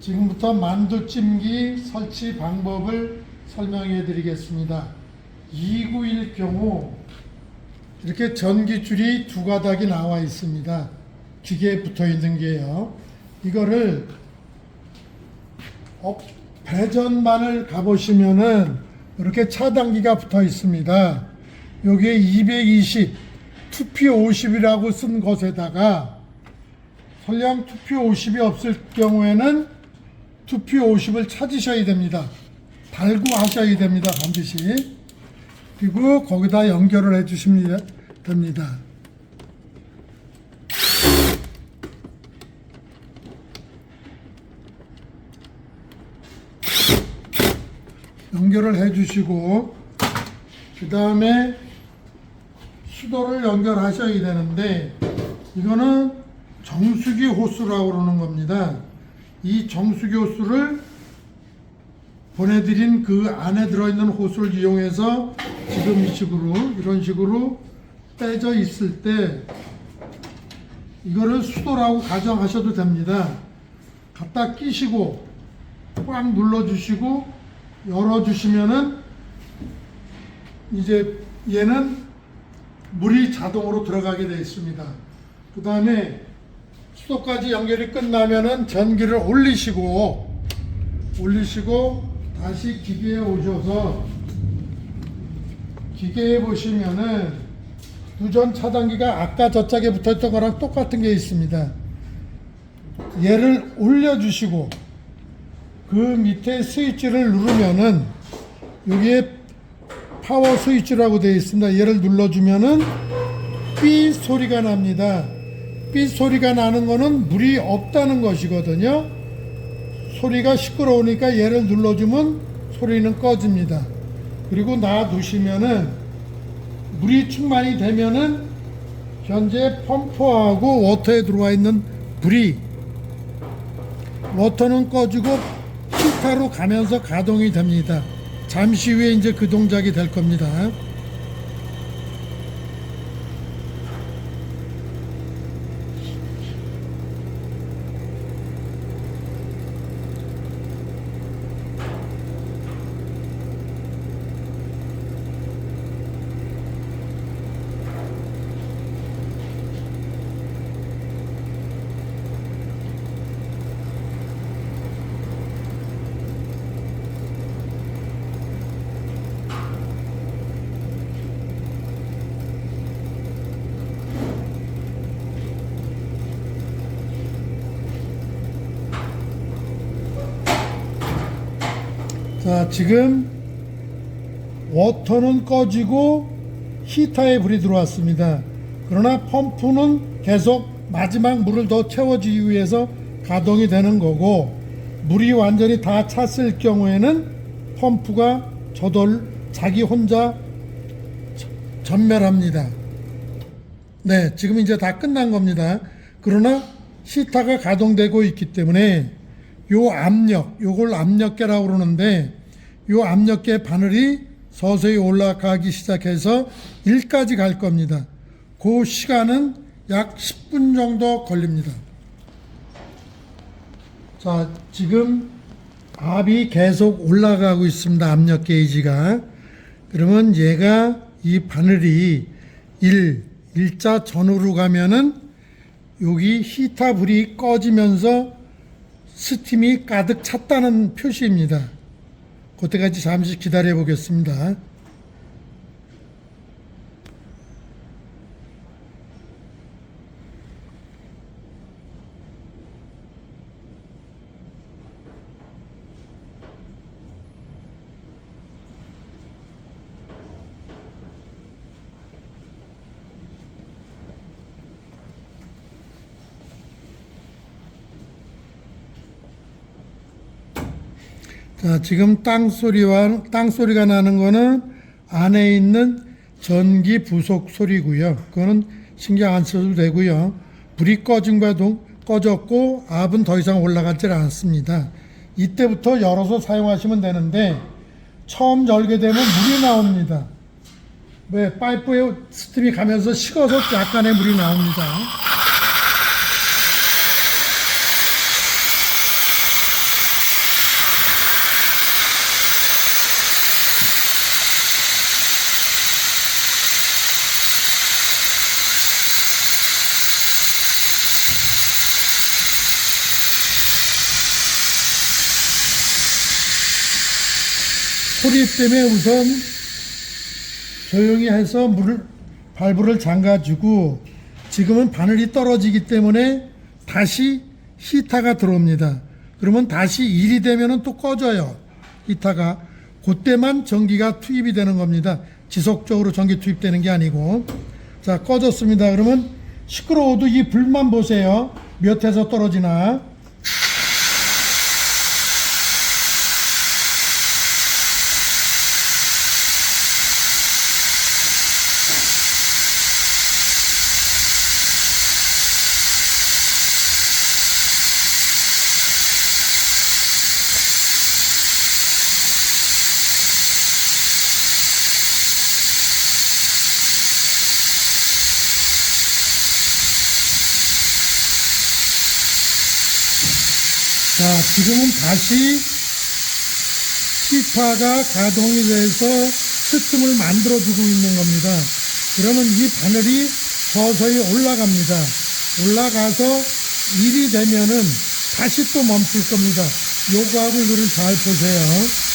지금부터 만두찜기 설치 방법을 설명해 드리겠습니다. 2구일 경우 이렇게 전기줄이 두 가닥이 나와 있습니다. 기계에 붙어 있는 게요. 이거를 배전반을 가보시면은 이렇게 차단기가 붙어 있습니다. 여기에 220, 2P50이라고 쓴 것에다가 설령 2P50이 없을 경우에는 2P50을 찾으셔야 됩니다. 달고 하셔야 됩니다. 반드시. 그리고 거기다 연결을 해 주시면 됩니다. 연결을 해 주시고 그 다음에 수도를 연결하셔야 되는데 이거는 정수기 호스라고 그러는 겁니다. 이 정수기 호스를 보내드린 그 안에 들어있는 호스를 이용해서 지금 이 식으로 이런 식으로 빼져 있을 때 이거를 수도라고 가정하셔도 됩니다. 갖다 끼시고 꽉 눌러주시고 열어주시면은 이제 얘는 물이 자동으로 들어가게 되어 있습니다. 그 다음에 수도까지 연결이 끝나면은 전기를 올리시고 다시 기계에 오셔서 기계에 보시면은 누전 차단기가 아까 저 짝에 붙어있던 거랑 똑같은 게 있습니다. 얘를 올려주시고 그 밑에 스위치를 누르면은 여기에 파워 스위치라고 되어 있습니다. 얘를 눌러주면은 삐 소리가 납니다. 삐 소리가 나는 거는 물이 없다는 것이거든요. 소리가 시끄러우니까 얘를 눌러주면 소리는 꺼집니다. 그리고 놔두시면은 물이 충만이 되면은 현재 펌프하고 워터에 들어와 있는 불이 워터는 꺼지고 히터로 가면서 가동이 됩니다. 잠시 후에 이제 그 동작이 될 겁니다. 자, 지금 워터는 꺼지고 히터에 불이 들어왔습니다. 그러나 펌프는 계속 마지막 물을 더 채워주기 위해서 가동이 되는 거고, 물이 완전히 다 찼을 경우에는 펌프가 자기 혼자 전멸합니다. 네, 지금 이제 다 끝난 겁니다. 그러나 히터가 가동되고 있기 때문에 요 압력, 요걸 압력계라고 그러는데 요 압력계 바늘이 서서히 올라가기 시작해서 1까지 갈 겁니다. 그 시간은 약 10분 정도 걸립니다. 자, 지금 압이 계속 올라가고 있습니다. 압력 게이지가. 그러면 얘가 이 바늘이 일자 전후로 가면은 여기 히터 불이 꺼지면서 스팀이 가득 찼다는 표시입니다. 그때까지 잠시 기다려 보겠습니다. 자, 지금 땅소리가 나는 거는 안에 있는 전기 부속 소리고요. 그거는 신경 안 써도 되고요. 불이 꺼졌고 압은 더 이상 올라가질 않습니다. 이때부터 열어서 사용하시면 되는데 처음 열게 되면 물이 나옵니다. 왜? 파이프에 스팀이 가면서 식어서 약간의 물이 나옵니다. 소리 때문에 우선 조용히 해서 발부를 잠가주고, 지금은 바늘이 떨어지기 때문에 다시 히터가 들어옵니다. 그러면 다시 1이 되면 또 꺼져요. 히터가. 그때만 전기가 투입이 되는 겁니다. 지속적으로 전기 투입되는 게 아니고. 자, 꺼졌습니다. 그러면 시끄러워도 이 불만 보세요. 몇 회서 떨어지나. 자, 지금은 다시 히터가 가동이 돼서 틈을 만들어주고 있는 겁니다. 그러면 이 바늘이 서서히 올라갑니다. 올라가서 1이 되면은 다시 또 멈출 겁니다. 요거하고 이거를 잘 보세요.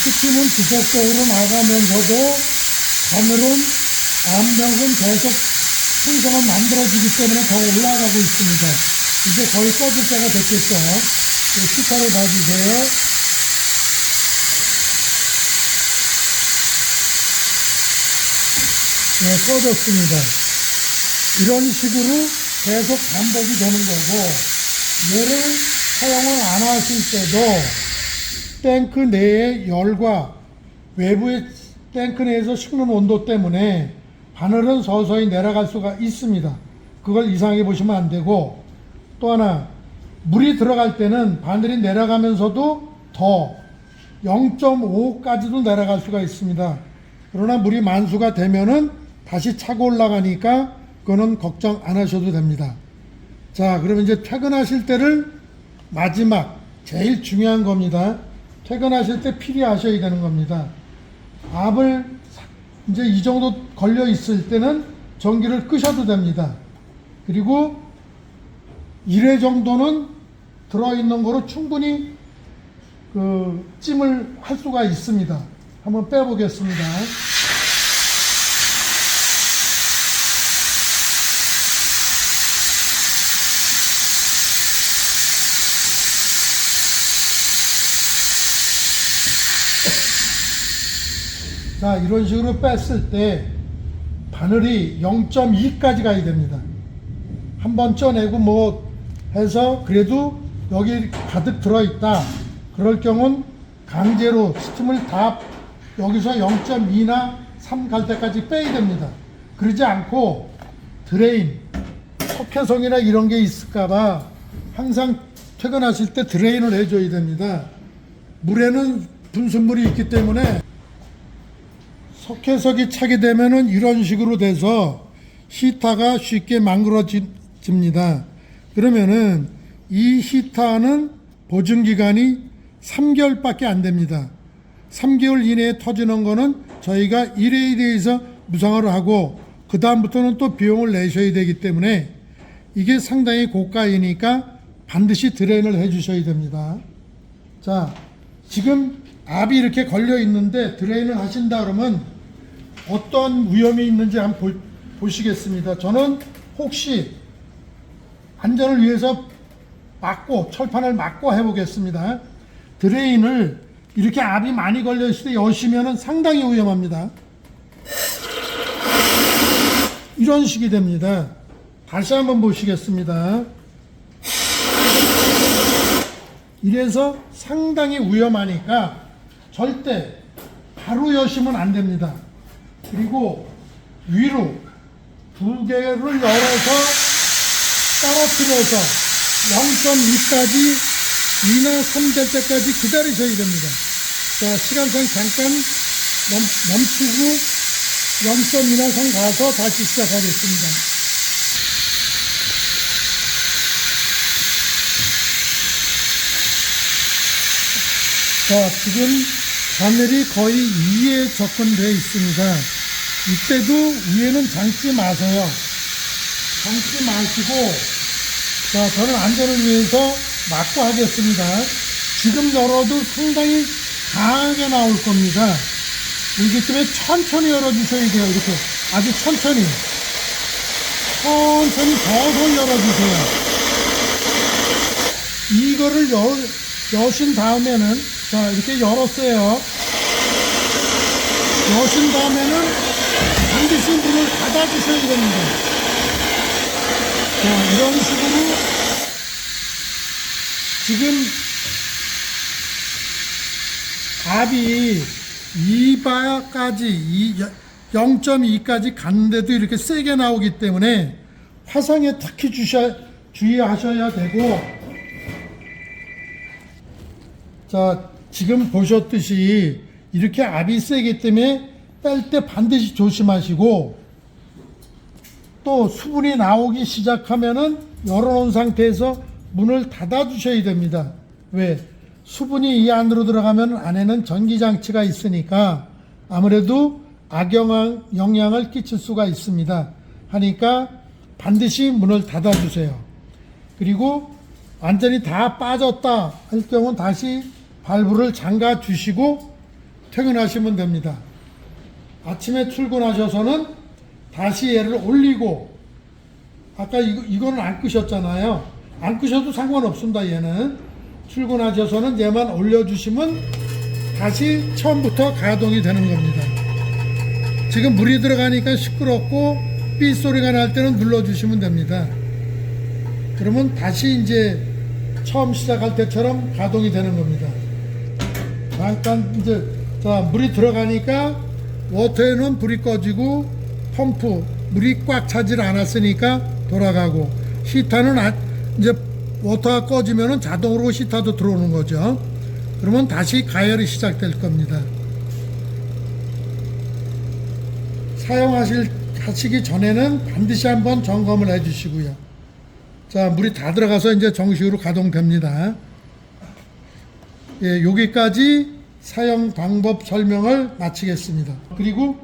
스팀은 지속적으로 나가면서도 바늘은 암벽은 계속 풍선을 만들어지기 때문에 더 올라가고 있습니다. 이제 거의 꺼질 때가 됐겠죠. 히터를 봐주세요. 네, 꺼졌습니다. 이런 식으로 계속 반복이 되는 거고, 얘를 사용을 안 하실 때도 탱크 내의 열과 외부의 탱크 내에서 식는 온도 때문에 바늘은 서서히 내려갈 수가 있습니다. 그걸 이상하게 보시면 안 되고, 또 하나 물이 들어갈 때는 바늘이 내려가면서도 더 0.5까지도 내려갈 수가 있습니다. 그러나 물이 만수가 되면은 다시 차고 올라가니까 그거는 걱정 안 하셔도 됩니다. 자, 그러면 이제 퇴근하실 때를 마지막 제일 중요한 겁니다. 퇴근하실 때 필요하셔야 되는 겁니다. 압을 이제 이 정도 걸려 있을 때는 전기를 끄셔도 됩니다. 그리고 1회 정도는 들어있는 거로 충분히 찜을 할 수가 있습니다. 한번 빼보겠습니다. 자, 이런 식으로 뺐을 때 바늘이 0.2까지 가야 됩니다. 한번 쪄내고 뭐 해서 그래도 여기 가득 들어있다. 그럴 경우는 강제로 스팀을 다 여기서 0.2나 3 갈 때까지 빼야 됩니다. 그러지 않고 드레인, 석회성이나 이런 게 있을까봐 항상 퇴근하실 때 드레인을 해줘야 됩니다. 물에는 분수물이 있기 때문에 석회석이 차게 되면은 이런 식으로 돼서 히터가 쉽게 망가집니다. 그러면은 이 히터는 보증기간이 3개월밖에 안 됩니다. 3개월 이내에 터지는 거는 저희가 1회에 대해서 무상으로 하고 그 다음부터는 또 비용을 내셔야 되기 때문에 이게 상당히 고가이니까 반드시 드레인을 해 주셔야 됩니다. 자, 지금 압이 이렇게 걸려 있는데 드레인을 하신다 그러면 어떤 위험이 있는지 한번 보시겠습니다. 저는 혹시 안전을 위해서 철판을 막고 해보겠습니다. 드레인을 이렇게 압이 많이 걸려 있을 때 여시면은 상당히 위험합니다. 이런 식이 됩니다. 다시 한번 보시겠습니다. 이래서 상당히 위험하니까 절대 바로 여시면 안 됩니다. 그리고 위로 두 개를 열어서 떨어뜨려서 0.2까지 2나 3 될 때까지 기다리셔야 됩니다. 자, 시간상 잠깐 멈추고 0.2나 3 가서 다시 시작하겠습니다. 자, 지금 바늘이 거의 2에 접근되어 있습니다. 이때도 위에는 잠지 마세요. 잠지 마시고, 자, 저는 안전을 위해서 막고 하겠습니다. 지금 열어도 상당히 강하게 나올 겁니다. 그렇기 때문에 천천히 열어주셔야 돼요. 이렇게 아주 천천히 서서 열어주세요. 이거를 여신 다음에는, 자, 이렇게 열었어요. 여신 다음에는 반드시 문을 닫아주셔야 됩니다. 자, 이런 식으로 지금 압이 2바까지 0.2까지 갔는데도 이렇게 세게 나오기 때문에 화상에 특히 주의하셔야 되고, 자, 지금 보셨듯이 이렇게 압이 세기 때문에 뺄 때 반드시 조심하시고, 또 수분이 나오기 시작하면은 열어놓은 상태에서 문을 닫아 주셔야 됩니다. 왜? 수분이 이 안으로 들어가면 안에는 전기장치가 있으니까 아무래도 악영향을 끼칠 수가 있습니다. 하니까 반드시 문을 닫아 주세요. 그리고 완전히 다 빠졌다 할 경우는 다시 발브를 잠가 주시고 퇴근하시면 됩니다. 아침에 출근하셔서는 다시 얘를 올리고, 아까 이거는 안 끄셨잖아요. 안 끄셔도 상관없습니다. 얘는 출근하셔서는 얘만 올려주시면 다시 처음부터 가동이 되는 겁니다. 지금 물이 들어가니까 시끄럽고 삐 소리가 날 때는 눌러주시면 됩니다. 그러면 다시 이제 처음 시작할 때처럼 가동이 되는 겁니다. 잠깐 이제, 자, 물이 들어가니까 워터에는 불이 꺼지고 펌프 물이 꽉 차질 않았으니까 돌아가고, 히터는 이제 워터가 꺼지면은 자동으로 히터도 들어오는 거죠. 그러면 다시 가열이 시작될 겁니다. 하시기 전에는 반드시 한번 점검을 해 주시고요. 자, 물이 다 들어가서 이제 정식으로 가동됩니다. 예, 여기까지 사용 방법 설명을 마치겠습니다. 그리고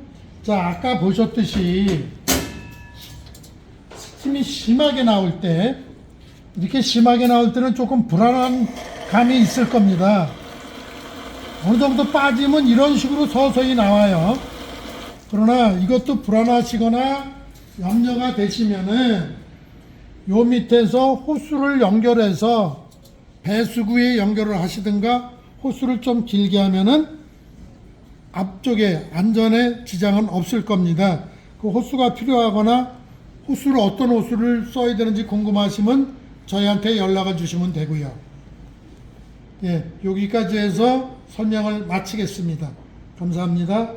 자, 아까 보셨듯이 스팀이 심하게 나올 때, 이렇게 심하게 나올 때는 조금 불안한 감이 있을 겁니다. 어느 정도 빠지면 이런 식으로 서서히 나와요. 그러나 이것도 불안하시거나 염려가 되시면은 요 밑에서 호스를 연결해서 배수구에 연결을 하시든가, 호스를 좀 길게 하면은 앞쪽에 안전에 지장은 없을 겁니다. 그 호스가 필요하거나 호스를 어떤 호스를 써야 되는지 궁금하시면 저희한테 연락을 주시면 되고요. 예, 여기까지 해서 설명을 마치겠습니다. 감사합니다.